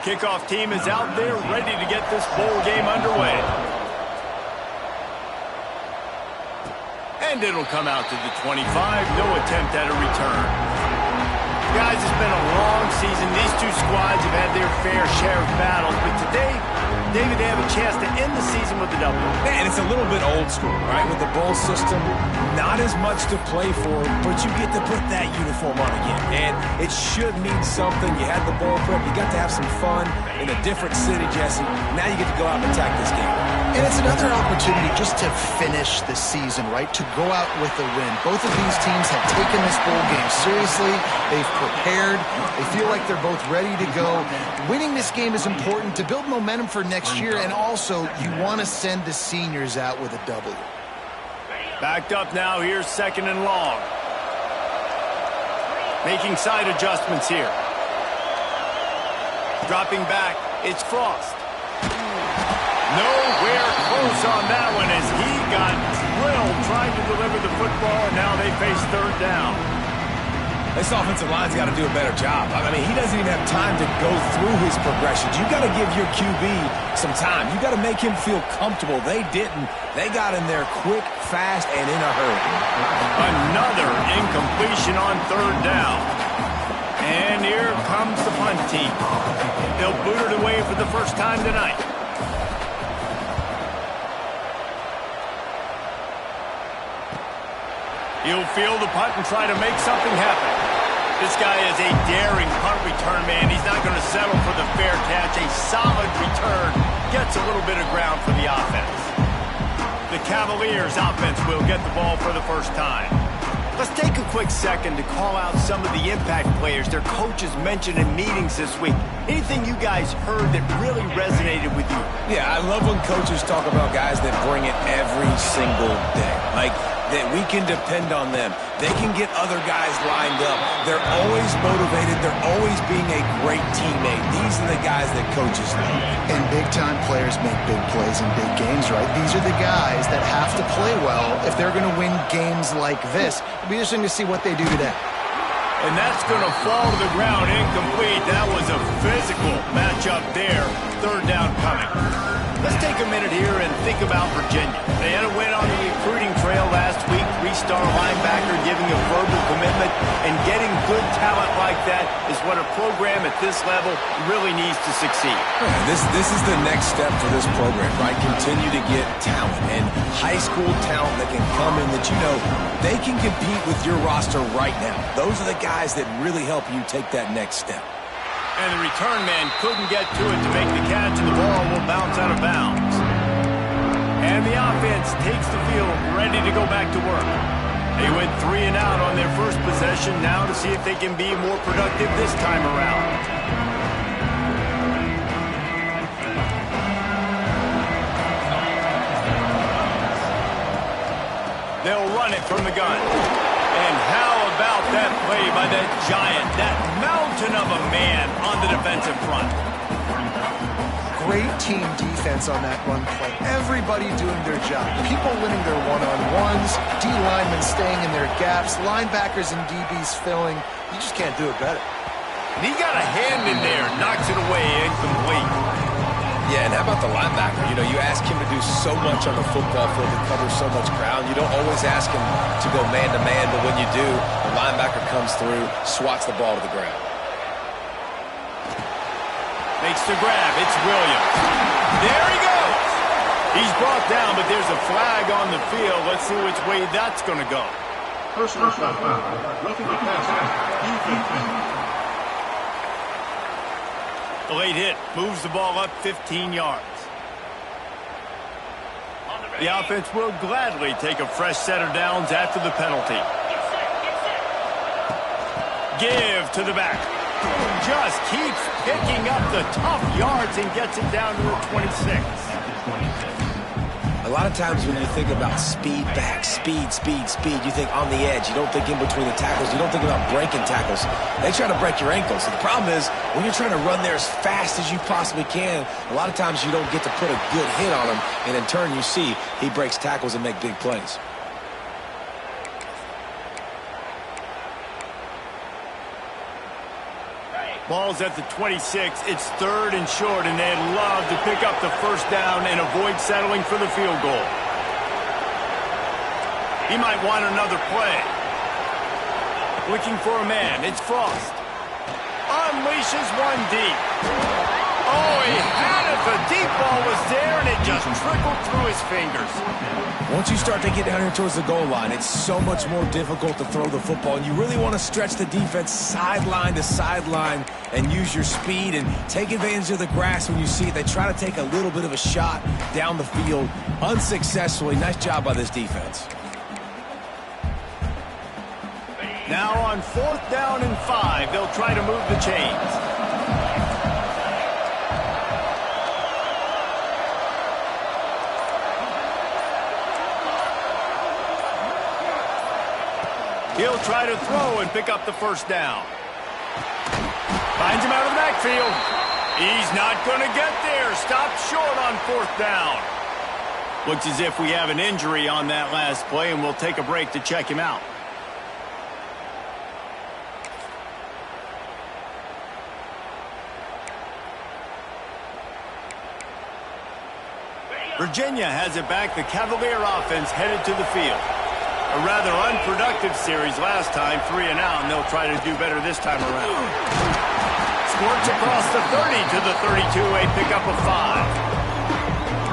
Kickoff team is out there ready to get this bowl game underway. And it'll come out to the 25. No attempt at a return. Guys, it's been a long season. These two squads have had their fair share of battles, but today, David, they have a chance to end the season with a W. And it's a little bit old school, right? With the bowl system, not as much to play for, but you get to put that uniform on again. And it should mean something. You had the bowl prep. You got to have some fun in a different city, Jesse. Now you get to go out and attack this game. And it's another opportunity just to finish the season, right? To go out with a win. Both of these teams have taken this bowl game seriously. They've prepared. They feel like they're both ready to go. Winning this game is important to build momentum for next year, and also you want to send the seniors out with a W. Backed up now. Here's 2nd and long. Making side adjustments here. Dropping back. It's Frost. Nowhere close on that one as he got drilled trying to deliver the football, and now they face 3rd down. This offensive line's got to do a better job. I mean, he doesn't even have time to go through his progressions. You got to give your QB some time. You got to make him feel comfortable. They didn't. They got in there quick, fast, and in a hurry. Another incompletion on 3rd down. And here comes the punt team. They'll boot it away for the first time tonight. He'll field the punt and try to make something happen. This guy is a daring punt return man. He's not going to settle for the fair catch. A solid return gets a little bit of ground for the offense. The Cavaliers offense will get the ball for the first time. Let's take a quick second to call out some of the impact players their coaches mentioned in meetings this week. Anything you guys heard that really resonated with you? Yeah, I love when coaches talk about guys that bring it every single day. Like, that we can depend on them. They can get other guys lined up. They're always motivated. They're always being a great teammate. These are the guys that coaches love. And big-time players make big plays in big games, right? These are the guys that have to play well if they're going to win games like this. It'll be interesting to see what they do today. And that's going to fall to the ground incomplete. That was a physical matchup there. 3rd down coming. Let's take a minute here and think about Virginia. They had a win on the recruiting trail last week. 3-star linebacker giving a verbal commitment, and getting good talent like that is what a program at this level really needs to succeed. This is the next step for this program, right? Continue to get talent and high school talent that can come in that, you know, they can compete with your roster right now. Those are the guys that really help you take that next step. And the return man couldn't get to it to make the catch, and the ball will bounce out of bounds. And the offense takes the field, ready to go back to work. They went 3 and out on their first possession, now to see if they can be more productive this time around. They'll run it from the gun. And how about that play by that giant, that mountain of a man on the defensive front? Great team defense on that run play. Everybody doing their job. People winning their one-on-ones, D linemen staying in their gaps, linebackers and DBs filling. You just can't do it better. And he got a hand in there, knocks it away, incomplete. Yeah, and how about the linebacker? You know, you ask him to do so much on the football field to cover so much ground. You don't always ask him to go man-to-man, but when you do, the linebacker comes through, swats the ball to the ground. Makes the grab. It's Williams. There he goes. He's brought down, but there's a flag on the field. Let's see which way that's going to go. Personal foul. Roughing the passer. The late hit moves the ball up 15 yards. The offense will gladly take a fresh set of downs after the penalty. Give to the back. Just keeps picking up the tough yards and gets it down to the 26. A lot of times when you think about speed back, speed, you think on the edge. You don't think in between the tackles. You don't think about breaking tackles. They try to break your ankles. The problem is when you're trying to run there as fast as you possibly can, a lot of times you don't get to put a good hit on him, and in turn you see he breaks tackles and make big plays. Ball's at the 26. It's 3rd and short, and they'd love to pick up the first down and avoid settling for the field goal. He might want another play. Looking for a man. It's Frost. Unleashes one deep. Oh, he had it. The deep ball was there, and it just trickled through his fingers. Once you start to get down here towards the goal line, it's so much more difficult to throw the football, and you really want to stretch the defense sideline to sideline and use your speed and take advantage of the grass when you see it. They try to take a little bit of a shot down the field unsuccessfully. Nice job by this defense. Now on 4th down and 5, they'll try to move the chains. He'll try to throw and pick up the first down. Finds him out of the backfield. He's not going to get there. Stopped short on 4th down. Looks as if we have an injury on that last play, and we'll take a break to check him out. Virginia has it back. The Cavalier offense headed to the field. A rather unproductive series last time, 3 and out, and they'll try to do better this time around. Squirts across the 30 to the 32, a pickup of 5.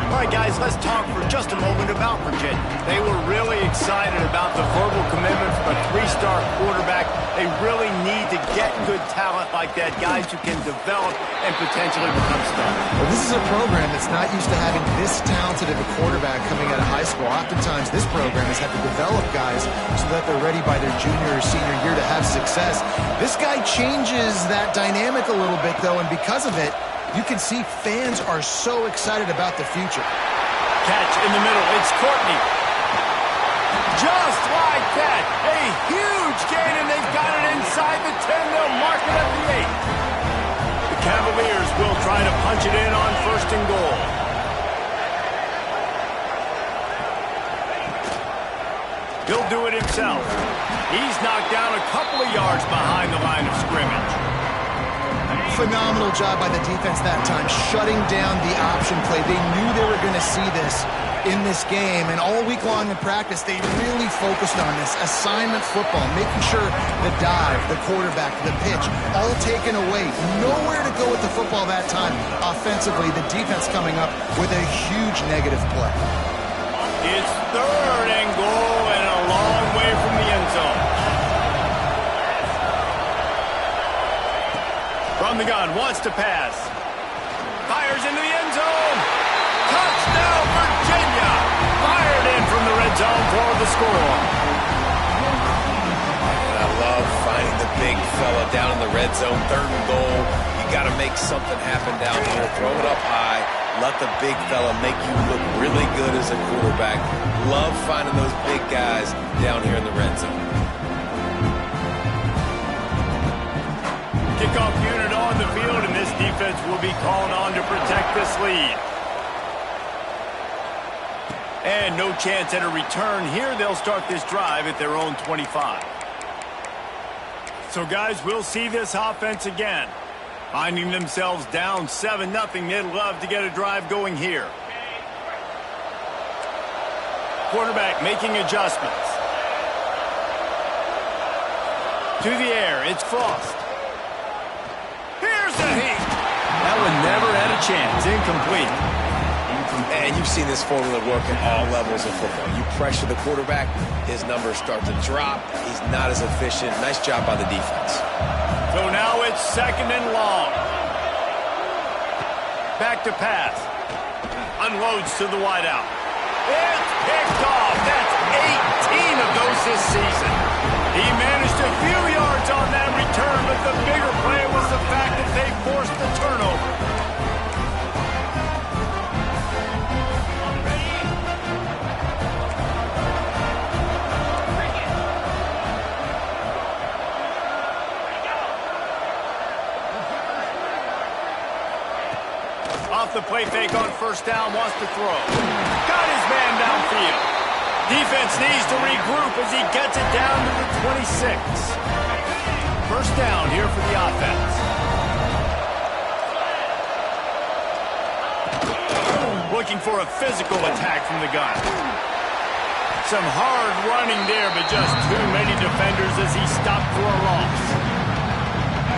All right, guys, let's talk for just a moment about Virginia. They were really excited about the verbal commitment from a 3-star quarterback. They really need to get good talent like that, guys who can develop and potentially become stars. Well, this is a program that's not used to having this talented of a quarterback coming out of high school. Oftentimes, this program has had to develop guys so that they're ready by their junior or senior year to have success. This guy changes that dynamic a little bit, though, and because of it, you can see fans are so excited about the future. Catch in the middle. It's Courtney. Just like that. A huge gain, and they've got it inside the 10. They'll mark it at the 8. The Cavaliers will try to punch it in on 1st and goal. He'll do it himself. He's knocked down a couple of yards behind the line of scrimmage. Phenomenal job by the defense that time, shutting down the option play. They knew they were going to see this in this game, and all week long in practice, they really focused on this assignment football, making sure the dive, the quarterback, the pitch, all taken away. Nowhere to go with the football that time. Offensively, the defense coming up with a huge negative play. It's 3rd and goal and a long way from the end zone. From the gun, wants to pass. Fires into the end zone. Touchdown, Virginia. Fired in from the red zone for the score. I love finding the big fella down in the red zone. 3rd and goal. You got to make something happen down here. Throw it up high. Let the big fella make you look really good as a quarterback. Love finding those big guys down here in the red zone. Kickoff unit on the field, and this defense will be called on to protect this lead. And no chance at a return here. They'll start this drive at their own 25. So, guys, we'll see this offense again. Finding themselves down 7-0, they'd love to get a drive going here. Quarterback making adjustments. To the air, it's Frost. Here's the heat. That one never had a chance. Incomplete. And you've seen this formula work at all levels of football. You pressure the quarterback, his numbers start to drop. He's not as efficient. Nice job by the defense. So now it's 2nd and long. Back to pass. Unloads to the wideout. It's picked off. That's 18 of those this season. He managed a few yards on that return, but the bigger play was the fact that they forced the turnover. Off the play fake on 1st down, wants to throw. Got his man downfield. Defense needs to regroup as he gets it down to the 26. 1st down here for the offense. looking for a physical attack from the gun. Some hard running there, but just too many defenders as he stopped for a loss.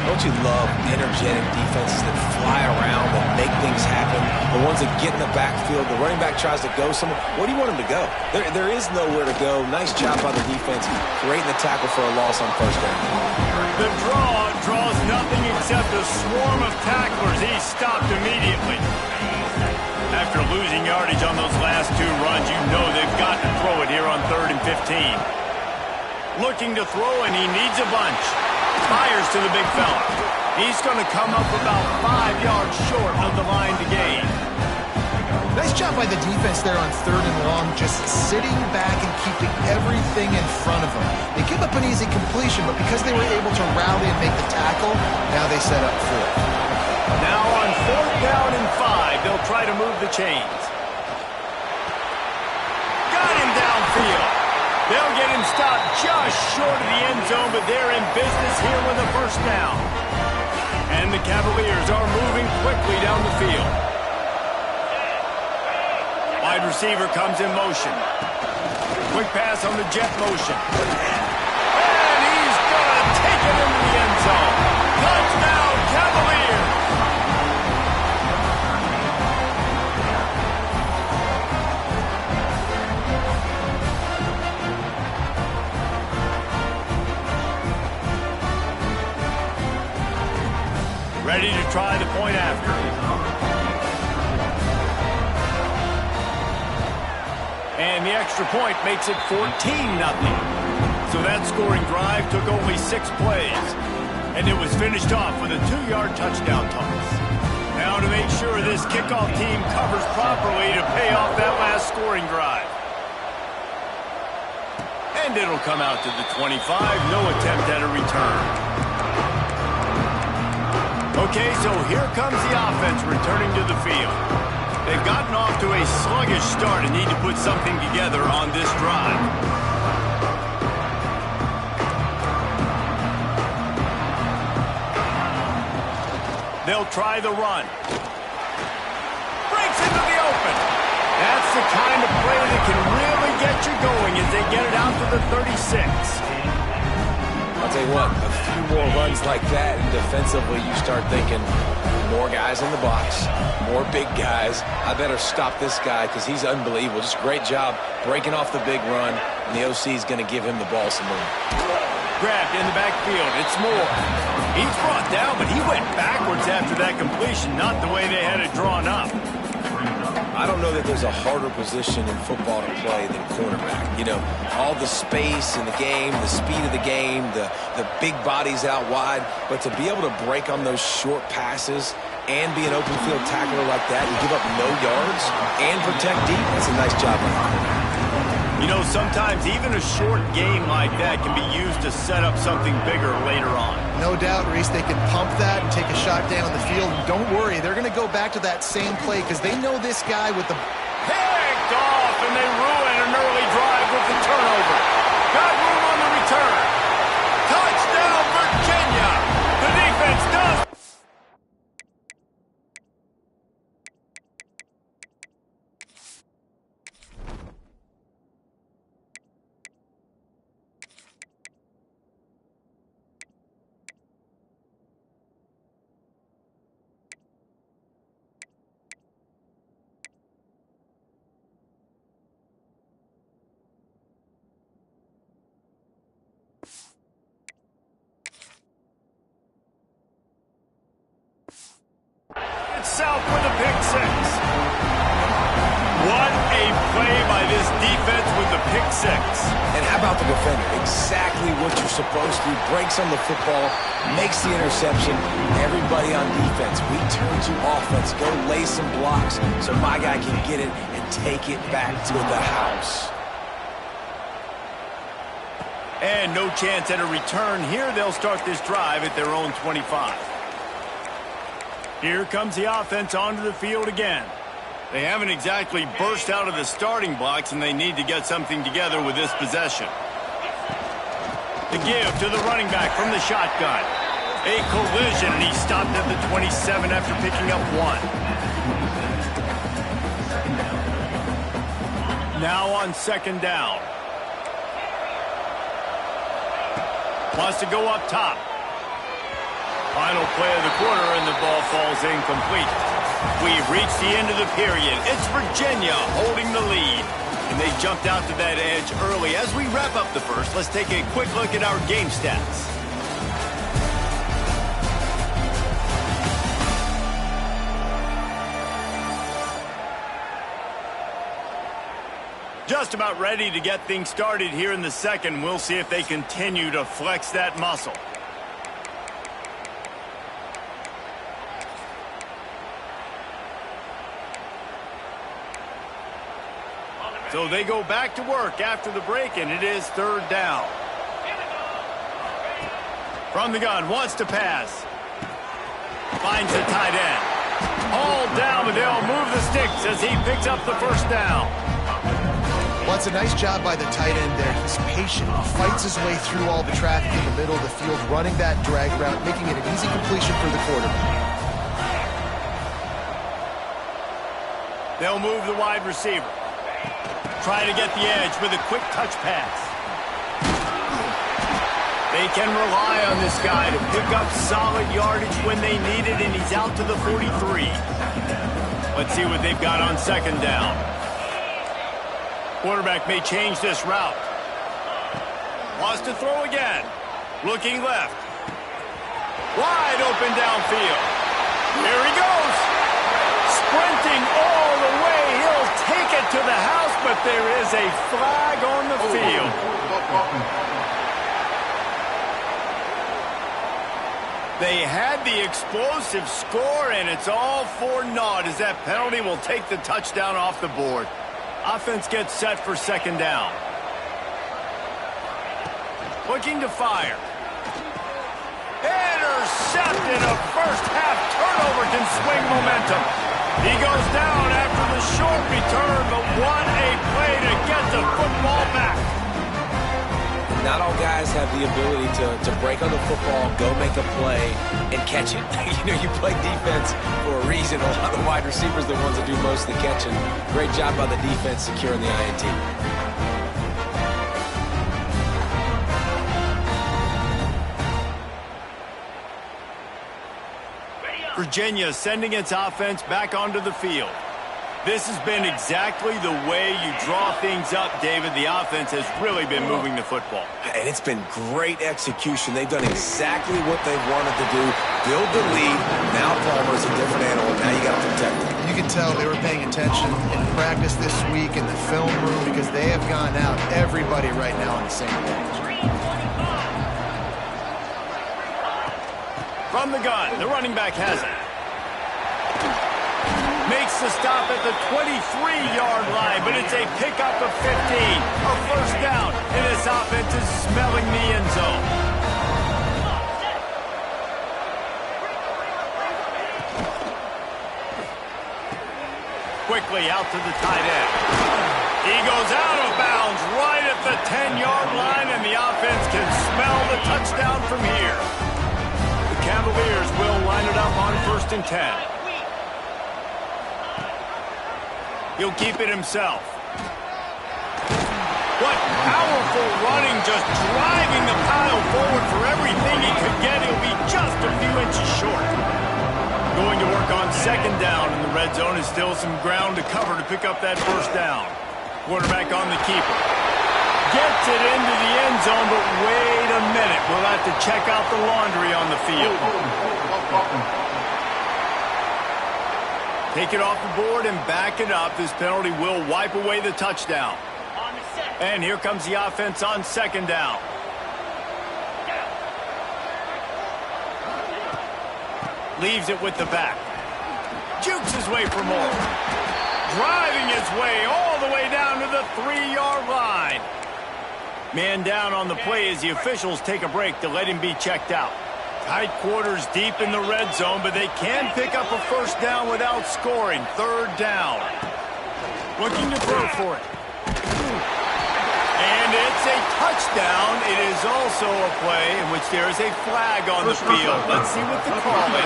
Don't you love energetic defenses that fly around, that make things happen? The ones that get in the backfield, the running back tries to go somewhere. Where do you want him to go? There is nowhere to go. Nice job by the defense, creating the tackle for a loss on first down. The draw draws nothing except a swarm of tacklers. He stopped immediately. After losing yardage on those last two runs, you know they've got to throw it here on 3rd and 15. Looking to throw, and he needs a bunch. Fires to the big fella. He's going to come up about 5 yards short of the line to gain. Nice job by the defense there on 3rd and long, just sitting back and keeping everything in front of them. They give up an easy completion, but because they were able to rally and make the tackle, now they set up 4th. Now on 4th down and 5, they'll try to move the chains. Got him downfield. They'll get him stopped just short of the end zone, but they're in business here with a first down. And the Cavaliers are moving quickly down the field. Wide receiver comes in motion. Quick pass on the jet motion. And he's going to take it into the end zone. Touchdown, Cavaliers! Ready to try the point after. And the extra point makes it 14-0. So that scoring drive took only 6 plays. And it was finished off with a 2-yard touchdown toss. Now to make sure this kickoff team covers properly to pay off that last scoring drive. And it'll come out to the 25. No attempt at a return. Okay, so here comes the offense returning to the field. They've gotten off to a sluggish start and need to put something together on this drive. They'll try the run. Breaks into the open. That's the kind of play that can really get you going as they get it out to the 36. I'll tell you what, a few more runs like that, and defensively you start thinking, more guys in the box, more big guys. I better stop this guy because he's unbelievable. Just a great job breaking off the big run, and the OC is going to give him the ball some more. Grabbed in the backfield. It's Moore. He's brought down, but he went backwards after that completion, not the way they had it drawn up. I don't know that there's a harder position in football to play than cornerback. You know, all the space in the game, the speed of the game, the big bodies out wide. But to be able to break on those short passes and be an open field tackler like that and give up no yards and protect deep, that's a nice job on the corner. You know, sometimes even a short game like that can be used to set up something bigger later on. No doubt, Reese, they can pump that and take a shot down the field. Don't worry, they're going to go back to that same play because they know this guy with the... Picked off, and they ruin an early drive with the turnover. Got room on the return. Touchdown, Virginia! The defense does... South with a pick 6. What a play by this defense with the pick 6. And how about the defender? Exactly what you're supposed to. Breaks on the football, makes the interception. Everybody on defense, we turn to offense. Go lay some blocks so my guy can get it and take it back to the house. And no chance at a return here. They'll start this drive at their own 25. Here comes the offense onto the field again. They haven't exactly burst out of the starting blocks, and they need to get something together with this possession. The give to the running back from the shotgun. A collision, and he stopped at the 27 after picking up 1. Now on second down. Wants to go up top. Final play of the quarter, and the ball falls incomplete. We've reached the end of the period. It's Virginia holding the lead. And they jumped out to that edge early. As we wrap up the first, let's take a quick look at our game stats. Just about ready to get things started here in the second. We'll see if they continue to flex that muscle. So they go back to work after the break, and it is third down. From the gun, wants to pass. Finds the tight end. All down, but they'll move the sticks as he picks up the first down. Well, it's a nice job by the tight end there. He's patient. He fights his way through all the traffic in the middle of the field, running that drag route, making it an easy completion for the quarterback. They'll move the wide receiver. Try to get the edge with a quick touch pass. They can rely on this guy to pick up solid yardage when they need it, and he's out to the 43. Let's see what they've got on second down. Quarterback may change this route. Wants to throw again. Looking left. Wide open downfield. Here he goes. Sprinting all the way. He'll take it to the house, but there is a flag on the field. They had the explosive score, and it's all for naught as that penalty will take the touchdown off the board. Offense gets set for second down. Looking to fire. Intercepted. A first-half turnover can swing momentum. He goes down after the short return, but what a play to get the football back. Not all guys have the ability to break on the football, go make a play, and catch it. You play defense for a reason. A lot of the wide receivers are the ones that do most of the catching. Great job by the defense securing the INT. Virginia sending its offense back onto the field. This has been exactly the way you draw things up, David. The offense has really been moving the football. And it's been great execution. They've done exactly what they've wanted to do. Build the lead. Now Palmer's a different animal. Now you got to protect him. You can tell they were paying attention in practice this week in the film room because they have gone out, everybody right now on the same page. From the gun, the running back has it. Makes the stop at the 23-yard line, but it's a pickup of 15. A first down, and this offense is smelling the end zone. Quickly out to the tight end. He goes out of bounds right at the 10-yard line, and the offense can smell the touchdown from here. The Cavaliers will line it up on 1st and 10. He'll keep it himself. What powerful running, just driving the pile forward for everything he could get. He'll be just a few inches short. Going to work on second down in the red zone is still some ground to cover to pick up that first down. Quarterback on the keeper. Gets it into the end zone, but wait a minute. We'll have to check out the laundry on the field. Take it off the board and back it up. This penalty will wipe away the touchdown. And here comes the offense on second down. Leaves it with the back. Jukes his way for more. Driving his way all the way down to the 3-yard line. Man down on the play as the officials take a break to let him be checked out. Tight quarters deep in the red zone, but they can pick up a first down without scoring. Third down. Looking to throw for it. And it's a touchdown. It is also a play in which there is a flag on the field. Let's see what the call is.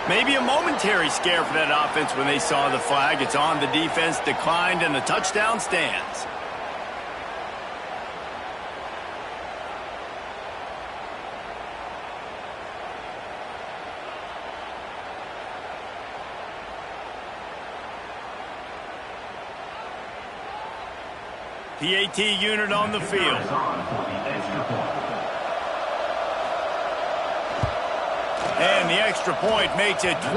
Maybe a momentary scare for that offense when they saw the flag. It's on, the defense declined, and the touchdown stands. PAT unit on the field. And the extra point makes it 28-0.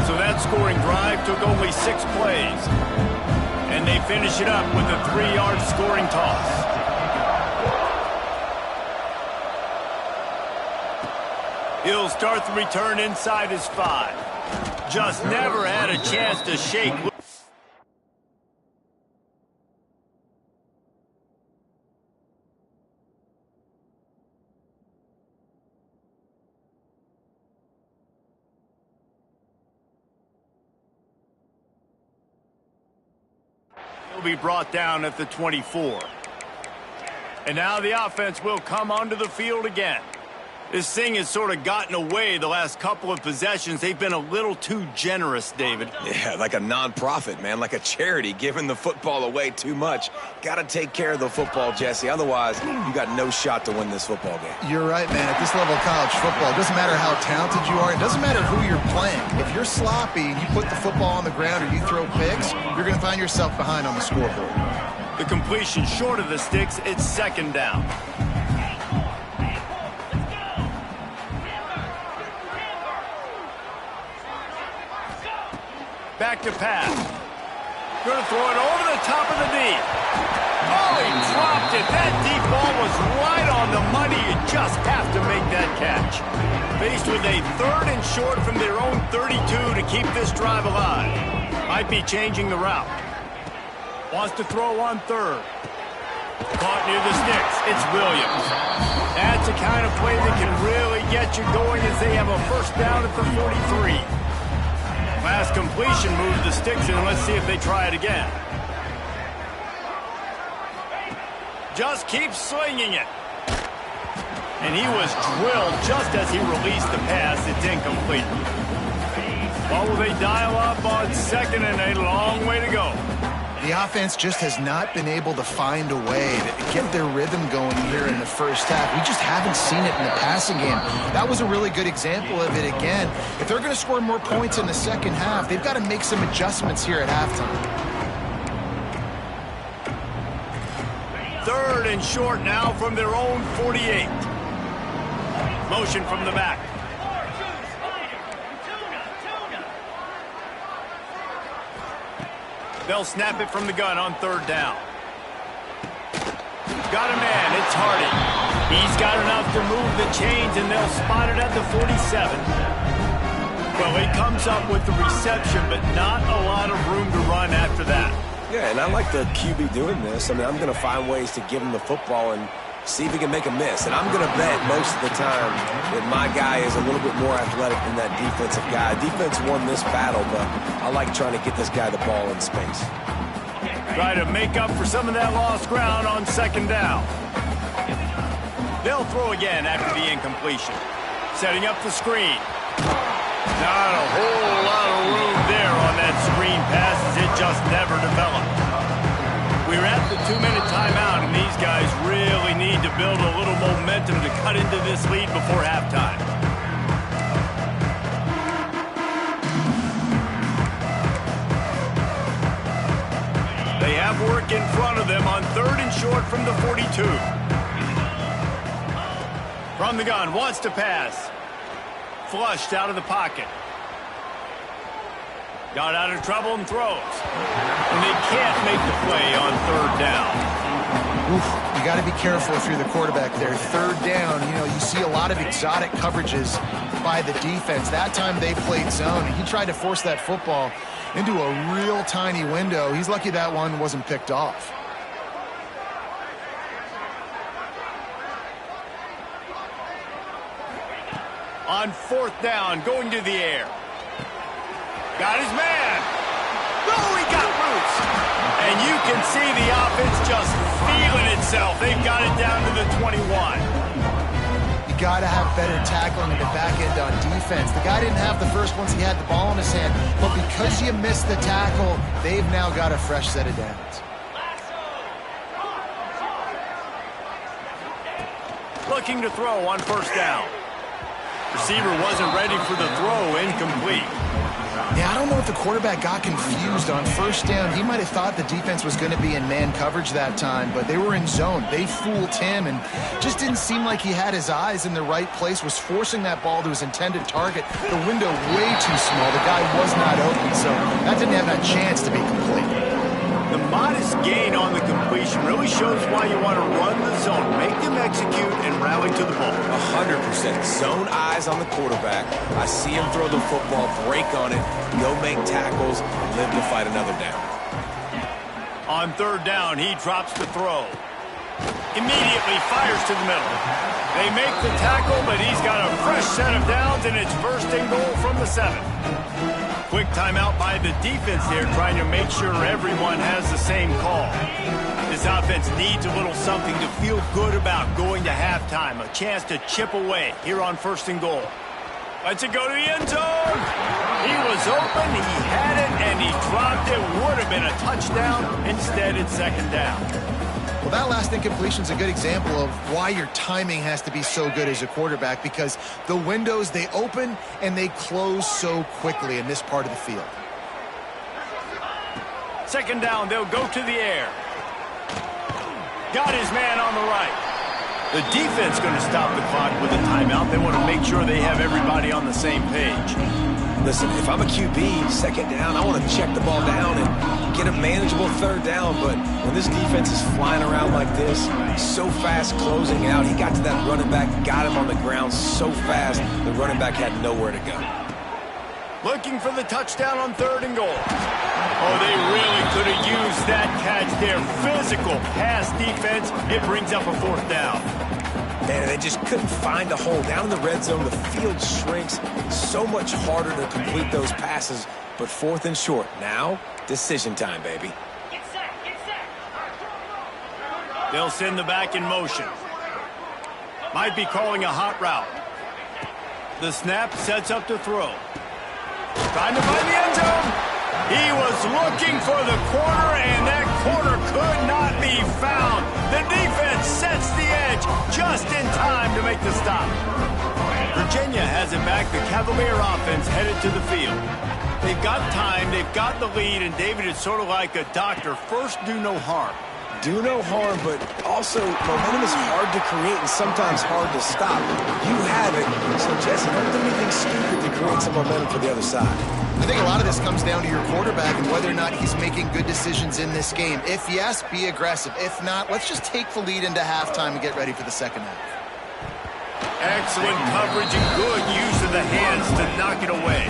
So that scoring drive took only 6 plays. And they finish it up with a 3-yard scoring toss. He'll start the return inside his 5. Just never had a chance to shake. He'll be brought down at the 24. And now the offense will come onto the field again. This thing has sort of gotten away the last couple of possessions. They've been a little too generous, David. Yeah, like a non-profit, man, like a charity, giving the football away too much. Got to take care of the football, Jesse. Otherwise, you got no shot to win this football game. You're right, man. At this level of college football, it doesn't matter how talented you are. It doesn't matter who you're playing. If you're sloppy and you put the football on the ground or you throw picks, you're going to find yourself behind on the scoreboard. The completion short of the sticks, it's 2nd down. Back to pass. Going to throw it over the top of the knee. Oh, he dropped it. That deep ball was right on the money. You just have to make that catch. Faced with a 3rd and short from their own 32 to keep this drive alive. Might be changing the route. Wants to throw on 3rd. Caught near the sticks. It's Williams. That's the kind of play that can really get you going as they have a 1st down at the 43. Last completion moved the sticks in. Let's see if they try it again. Just keep slinging it. And he was drilled just as he released the pass. It's incomplete. What will they dial up on 2nd and a long way to go? The offense just has not been able to find a way to get their rhythm going here in the 1st half. We just haven't seen it in the passing game. That was a really good example of it again. If they're going to score more points in the 2nd half, they've got to make some adjustments here at halftime. 3rd and short now from their own 48. Motion from the back. They'll snap it from the gun on 3rd down. Got a man. It's Hardy. He's got enough to move the chains, and they'll spot it at the 47. Well, he comes up with the reception, but not a lot of room to run after that. Yeah, and I like the QB doing this. I mean, I'm going to find ways to give him the football and see if he can make a miss. And I'm going to bet most of the time that my guy is a little bit more athletic than that defensive guy. Defense won this battle, but I like trying to get this guy the ball in space. Try to make up for some of that lost ground on 2nd down. They'll throw again after the incompletion. Setting up the screen. Not a whole lot of room there on that screen pass as it just never developed. We're at the 2-minute timeout, and these guys really need to build a little momentum to cut into this lead before halftime. They have work in front of them on 3rd and short from the 42. From the gun, wants to pass. Flushed out of the pocket. Got out of trouble and throws. And they can't make the play on 3rd down. Oof, you got to be careful if you're the quarterback there. 3rd down, you know, you see a lot of exotic coverages by the defense. That time they played zone, and he tried to force that football into a real tiny window. He's lucky that one wasn't picked off. On 4th down, going to the air. Got his man. Oh, he got loose. And you can see the offense just feeling itself. They've got it down to the 21. You got to have better tackling in the back end on defense. The guy didn't have the first once he had the ball in his hand, but because you missed the tackle, they've now got a fresh set of downs. Looking to throw on first down. Receiver wasn't ready for the throw, incomplete. Yeah, I don't know if the quarterback got confused on first down. He might have thought the defense was going to be in man coverage that time, but they were in zone. They fooled him and just didn't seem like he had his eyes in the right place, was forcing that ball to his intended target. The window way too small. The guy was not open, so that didn't have that chance to be complete. The modest gain on the completion really shows why you want to run the zone. Make them execute and rally to the ball. 100%. Zone eyes on the quarterback. I see him throw the football, break on it, go make tackles, and live to fight another down. On third down, he drops the throw. Immediately fires to the middle. They make the tackle, but he's got a fresh set of downs, and it's first and goal from the 7. Quick timeout by the defense there, trying to make sure everyone has the same call. This offense needs a little something to feel good about going to halftime. A chance to chip away here on first and goal. Let's it go to the end zone. He was open, he had it, and he dropped it. Would have been a touchdown. Instead, it's second down. Well, that last incompletion is a good example of why your timing has to be so good as a quarterback, because the windows, they open and they close so quickly in this part of the field. Second down, they'll go to the air. Got his man on the right. The defense going to stop the clock with a timeout. They want to make sure they have everybody on the same page. Listen, if I'm a QB, second down, I want to check the ball down and get a manageable third down. But when this defense is flying around like this, so fast closing out, he got to that running back, got him on the ground so fast, the running back had nowhere to go. Looking for the touchdown on third and goal. Oh, they really could have used that catch there. Physical pass defense. It brings up a fourth down. Man, they just couldn't find a hole. Down in the red zone, the field shrinks. So much harder to complete those passes. But fourth and short. Now, decision time, baby. They'll send the back in motion. Might be calling a hot route. The snap sets up to throw. Trying to find the end zone. He was looking for the corner, and that corner could not be found. The defense sets the edge just in time to make the stop. Virginia has it back. The Cavalier offense headed to the field. They've got time. They've got the lead, and David is sort of like a doctor. First, do no harm. Do no harm, but also momentum is hard to create and sometimes hard to stop. You have it, so Jesse, don't do anything stupid to create some momentum for the other side. I think a lot of this comes down to your quarterback and whether or not he's making good decisions in this game. If yes, be aggressive. If not, let's just take the lead into halftime and get ready for the second half. Excellent coverage and good use of the hands to knock it away.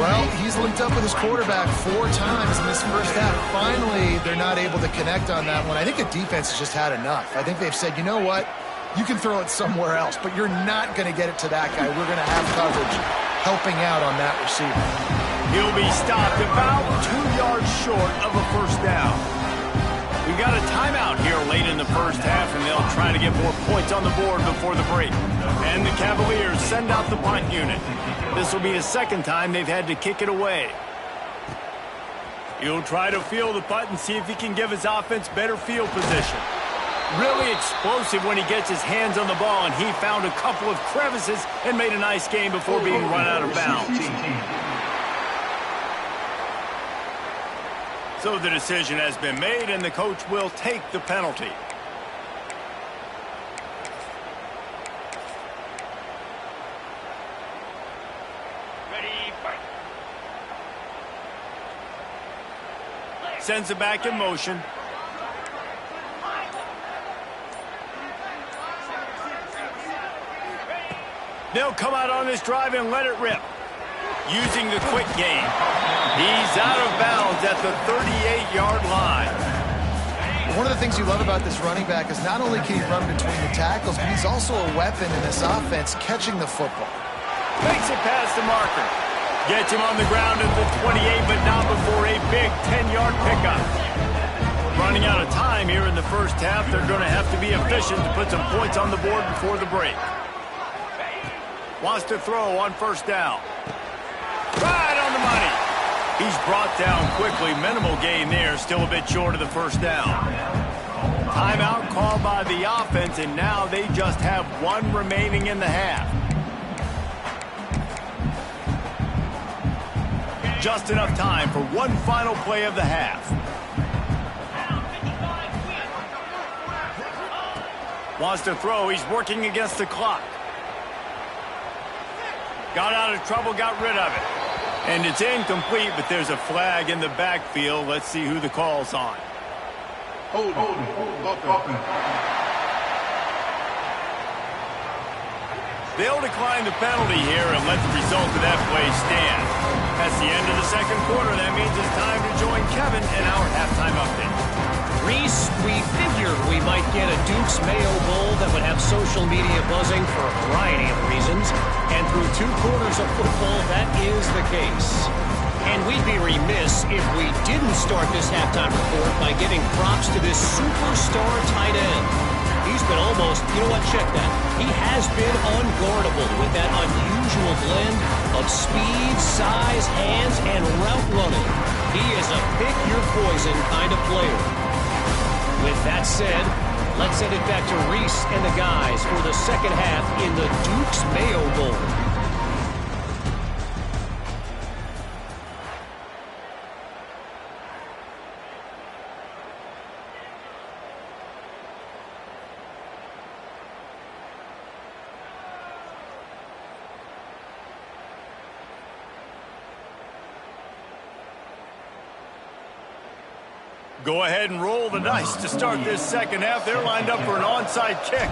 Well, he's linked up with his quarterback 4 times in this first half. Finally, they're not able to connect on that one. I think the defense has just had enough. I think they've said, you know what? You can throw it somewhere else, but you're not going to get it to that guy. We're going to have coverage helping out on that receiver. He'll be stopped about 2 yards short of a first down. We've got a timeout here late in the first half, and they'll try to get more points on the board before the break. And the Cavaliers send out the punt unit. This will be the second time they've had to kick it away. He'll try to feel the punt and see if he can give his offense better field position. Really explosive when he gets his hands on the ball, and he found a couple of crevices and made a nice game before being run out of bounds. So the decision has been made, and the coach will take the penalty. Sends it back in motion. They'll come out on this drive and let it rip. Using the quick game. He's out of bounds at the 38-yard line. One of the things you love about this running back is not only can he run between the tackles, but he's also a weapon in this offense catching the football. Makes it past the marker. Gets him on the ground at the 28, but not before a big 10-yard pickup. Running out of time here in the first half. They're going to have to be efficient to put some points on the board before the break. Wants to throw on first down. Right on the money. He's brought down quickly. Minimal gain there. Still a bit short of the first down. Timeout called by the offense, and now they just have one remaining in the half. Just enough time for one final play of the half. Wants to throw. He's working against the clock. Got out of trouble, got rid of it. And it's incomplete, but there's a flag in the backfield. Let's see who the call's on. Hold. They'll decline the penalty here and let the result of that play stand. That's the end of the second quarter. That means it's time to join Kevin in our halftime update. Reese, we figured we might get a Duke's Mayo Bowl that would have social media buzzing for a variety of reasons. And through 2 quarters of football, that is the case. And we'd be remiss if we didn't start this halftime report by giving props to this superstar tight end. He's been almost, you know what, check that. He has been unguardable with that unusual blend of speed, size, hands, and route running. He is a pick-your-poison kind of player. With that said, let's send it back to Reese and the guys for the second half in the Duke's Mayo Bowl. Go ahead and roll the dice to start this second half. They're lined up for an onside kick.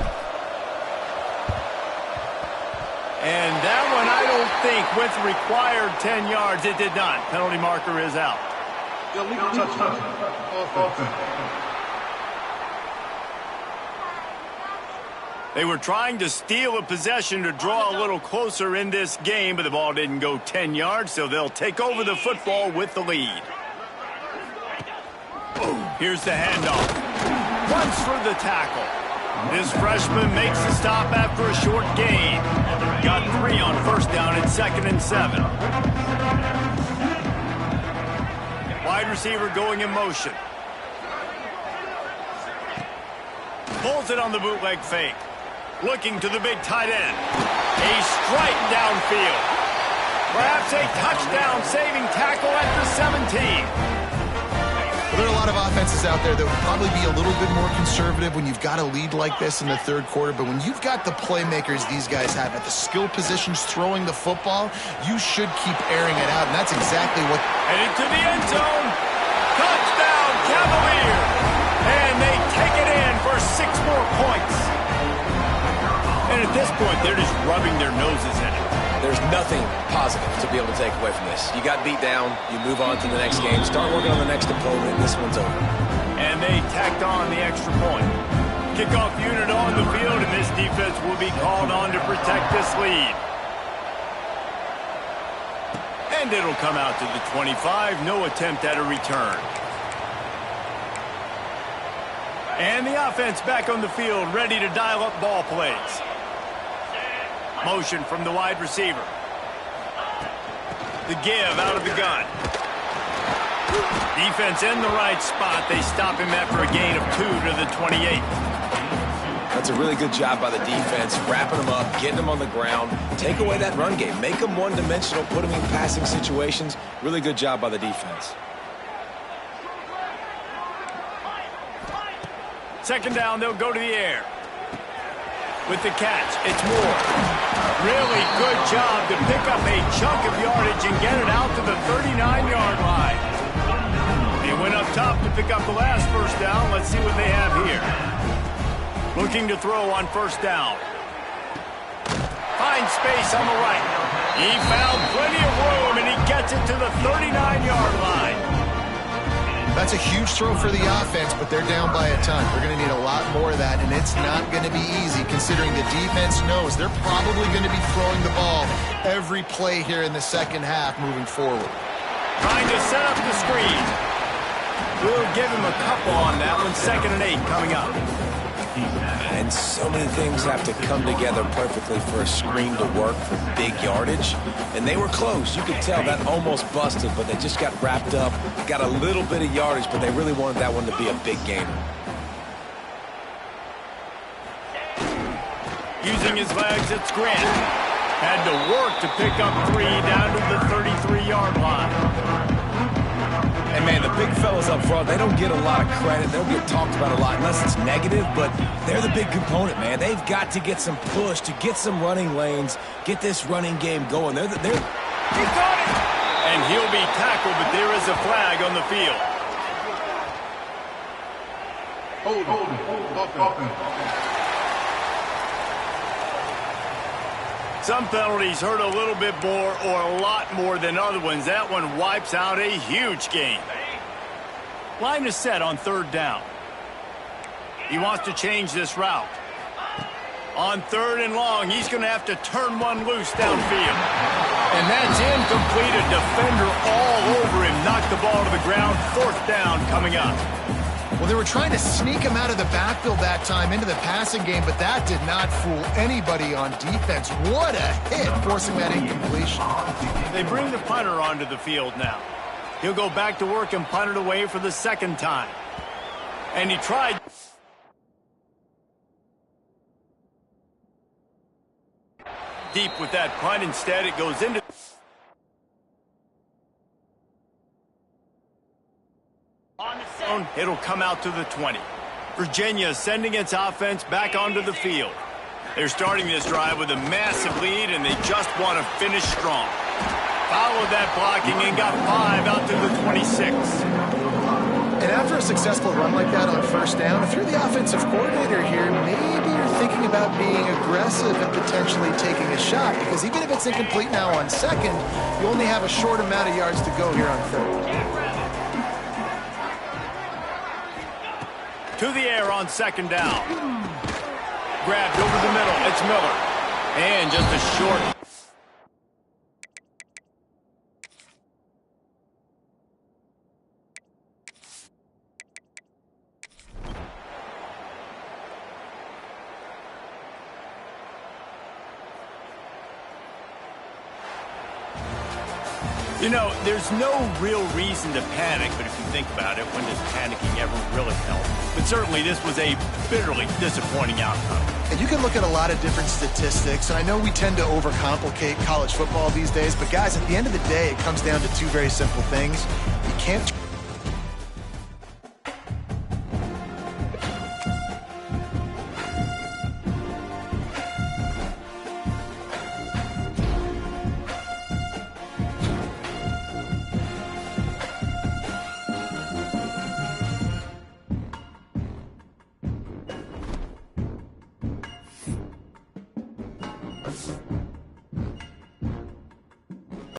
And that one, I don't think, with required 10 yards, it did not. Penalty marker is out. Illegal touchdown. Offense. They were trying to steal a possession to draw a little closer in this game, but the ball didn't go 10 yards, so they'll take over the football with the lead. Here's the handoff. Runs for the tackle. This freshman makes the stop after a short gain. Got 3 on first down and 2nd and 7. Wide receiver going in motion. Pulls it on the bootleg fake. Looking to the big tight end. A strike downfield. Perhaps a touchdown-saving tackle at the 17. There are a lot of offenses out there that would probably be a little bit more conservative when you've got a lead like this in the third quarter. But when you've got the playmakers these guys have at the skill positions throwing the football, you should keep airing it out. And that's exactly what... Headed to the end zone. Touchdown, Cavaliers. And they take it in for 6 more points. And at this point, they're just rubbing their noses in it. There's nothing positive to be able to take away from this. You got beat down, you move on to the next game, start working on the next opponent, this one's over. And they tacked on the extra point. Kickoff unit on the field, and this defense will be called on to protect this lead. And it'll come out to the 25, no attempt at a return. And the offense back on the field, ready to dial up ball plays. Motion from the wide receiver. The give out of the gun. Defense in the right spot. They stop him after a gain of 2 to the 28. That's a really good job by the defense, wrapping them up, getting them on the ground. Take away that run game. Make them one-dimensional, put them in passing situations. Really good job by the defense. Second down, they'll go to the air. With the catch, it's Moore. Really good job to pick up a chunk of yardage and get it out to the 39-yard line. He went up top to pick up the last first down. Let's see what they have here. Looking to throw on first down. Finds space on the right. He found plenty of room, and he gets it to the 39-yard line. That's a huge throw for the offense, but they're down by a ton. They're going to need a lot more of that, and it's not going to be easy considering the defense knows they're probably going to be throwing the ball every play here in the second half moving forward. Trying to set up the screen. We'll give him a couple on that one. 2nd and 8 coming up. And so many things have to come together perfectly for a screen to work for big yardage. And they were close. You could tell that almost busted, but they just got wrapped up, got a little bit of yardage, but they really wanted that one to be a big gainer. Using his legs, it's Grant. Had to work to pick up 3 down to the 33-yard line. And, man, the big fellas up front, they don't get a lot of credit. They don't get talked about a lot unless it's negative, but they're the big component, man. They've got to get some push, to get some running lanes, get this running game going. He got it! And he'll be tackled, but there is a flag on the field. Offense. Some penalties hurt a little bit more or a lot more than other ones. That one wipes out a huge game. Line is set on 3rd down. He wants to change this route. On 3rd and long, he's going to have to turn one loose downfield. And that's incomplete. A defender all over him. Knocked the ball to the ground. 4th down coming up. Well, they were trying to sneak him out of the backfield that time into the passing game, but that did not fool anybody on defense. What a hit, forcing that incompletion. They bring the punter onto the field now. He'll go back to work and punt it away for the 2nd time. And he tried. Deep with that punt. Instead, it goes into. It'll come out to the 20. Virginia sending its offense back onto the field. They're starting this drive with a massive lead, and they just want to finish strong. Followed that blocking and got 5 out to the 26. And after a successful run like that on 1st down, if you're the offensive coordinator here, maybe you're thinking about being aggressive and potentially taking a shot, because even if it's incomplete now on 2nd, you only have a short amount of yards to go here on 3rd. To the air on 2nd down. Grabbed over the middle. It's Miller. And just a short. You know, there's no real reason to panic, but if you think about it, when does panicking ever really help? But certainly this was a bitterly disappointing outcome. And you can look at a lot of different statistics, and I know we tend to overcomplicate college football these days, but guys, at the end of the day, it comes down to 2 very simple things. You can't... Yes.